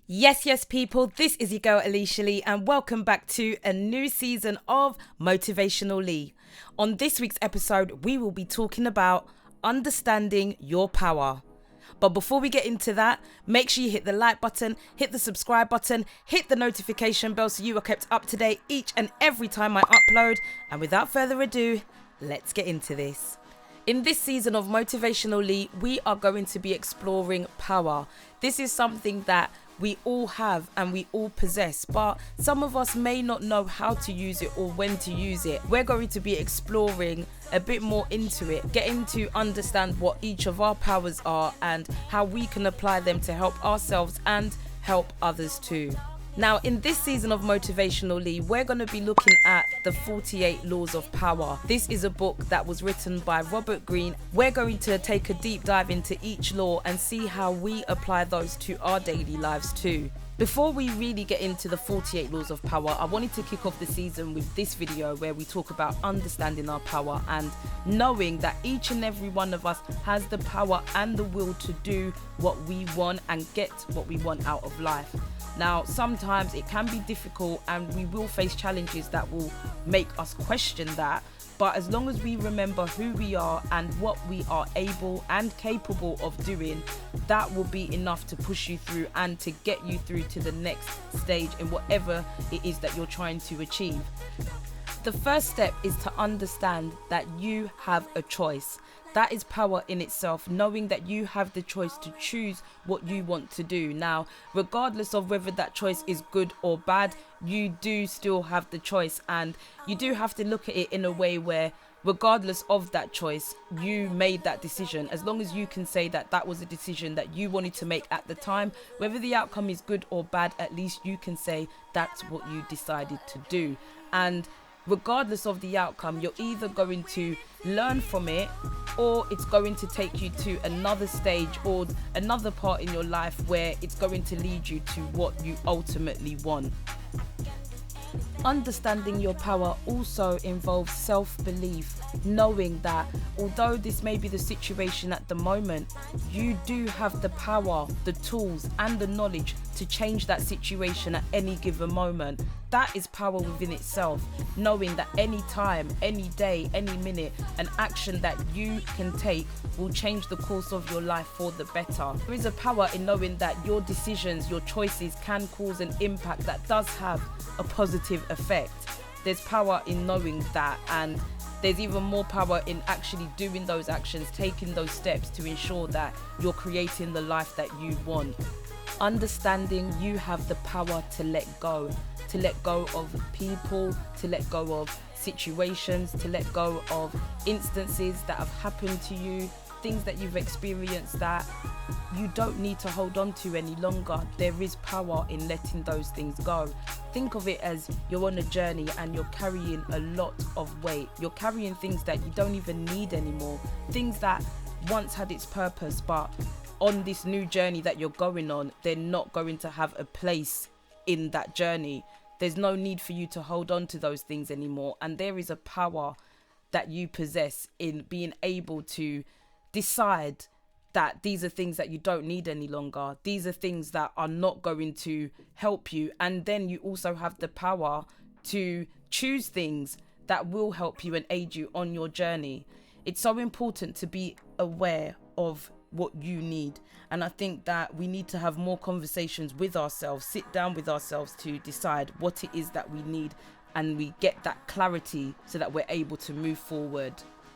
Yes, people, this is your girl Aleisha Lee, and welcome back to a new season of Motivational Lee. On this week's episode, we will be talking about understanding your power. But before we get into that, make sure you hit the like button, hit the subscribe button, hit the notification bell so you are kept up to date each and every time I upload. And without further ado, let's get into this. In this season of Motivational Lee, we are going to be exploring power. This is something that we all have and we all possess, but some of us may not know how to use it or when to use it. We're going to be exploring a bit more into it, getting to understand what each of our powers are and how we can apply them to help ourselves and help others too. Now, in this season of Motivational Lee, we're going to be looking at the 48 Laws of Power. This is a book that was written by Robert Greene. We're going to take a deep dive into each law and see how we apply those to our daily lives too. Before we really get into the 48 Laws of Power, I wanted to kick off the season with this video where we talk about understanding our power and knowing that each and every one of us has the power and the will to do what we want and get what we want out of life. Now, sometimes it can be difficult and we will face challenges that will make us question that. But as long as we remember who we are and what we are able and capable of doing, that will be enough to push you through and to get you through to the next stage in whatever it is that you're trying to achieve. The first step is to understand that you have a choice. That is power in itself, knowing that you have the choice to choose what you want to do. Now, regardless of whether that choice is good or bad, you do still have the choice, and you do have to look at it in a way where regardless of that choice, you made that decision. As long as you can say that that was a decision that you wanted to make at the time, whether the outcome is good or bad, at least you can say that's what you decided to do. And regardless of the outcome, you're either going to learn from it or it's going to take you to another stage or another part in your life where it's going to lead you to what you ultimately want. Understanding your power also involves self-belief, knowing that although this may be the situation at the moment, you do have the power, the tools and the knowledge to change that situation at any given moment. That is power within itself, knowing that any time, any day, any minute, an action that you can take will change the course of your life for the better. There is a power in knowing that your decisions, your choices can cause an impact that does have a positive effect. There's power in knowing that, and there's even more power in actually doing those actions, taking those steps to ensure that you're creating the life that you want. Understanding you have the power to let go of people, to let go of situations, to let go of instances that have happened to you, things that you've experienced that you don't need to hold on to any longer. There is power in letting those things go. Think of it as you're on a journey and you're carrying a lot of weight. You're carrying things that you don't even need anymore, things that once had its purpose, but on this new journey that you're going on, they're not going to have a place in that journey. There's no need for you to hold on to those things anymore. And there is a power that you possess in being able to decide that these are things that you don't need any longer. These are things that are not going to help you. And then you also have the power to choose things that will help you and aid you on your journey. It's so important to be aware of what you need, and I think that we need to have more conversations with ourselves, sit down with ourselves to decide what it is that we need, and we get that clarity so that we're able to move forward.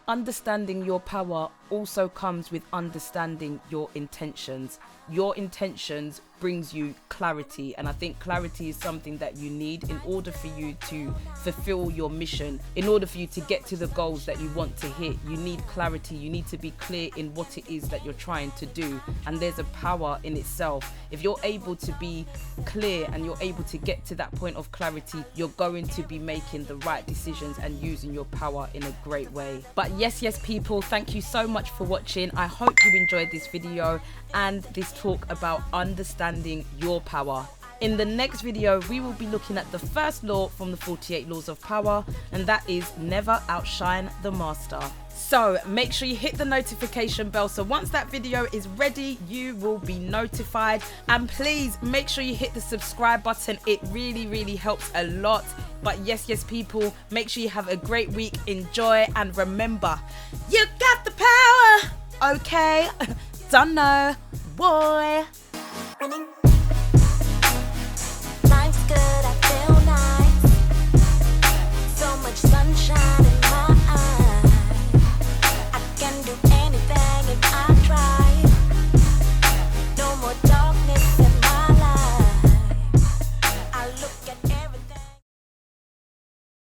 Understanding your power also comes with understanding your intentions. Your intentions brings you clarity, and I think clarity is something that you need in order for you to fulfill your mission. In order for you to get to the goals that you want to hit, you need clarity. You need to be clear in what it is that you're trying to do, and there's a power in itself. If you're able to be clear and you're able to get to that point of clarity, you're going to be making the right decisions and using your power in a great way. But yes, people, thank you so much for watching. I hope you enjoyed this video and this talk about understanding your power. In the next video, we will be looking at the first law from the 48 Laws of Power, and that is never outshine the master. So make sure you hit the notification bell, so once that video is ready, you will be notified. And please make sure you hit the subscribe button. It really helps a lot. But yes, people, make sure you have a great week. Enjoy, and remember, you got the power. Okay, don't know, boy.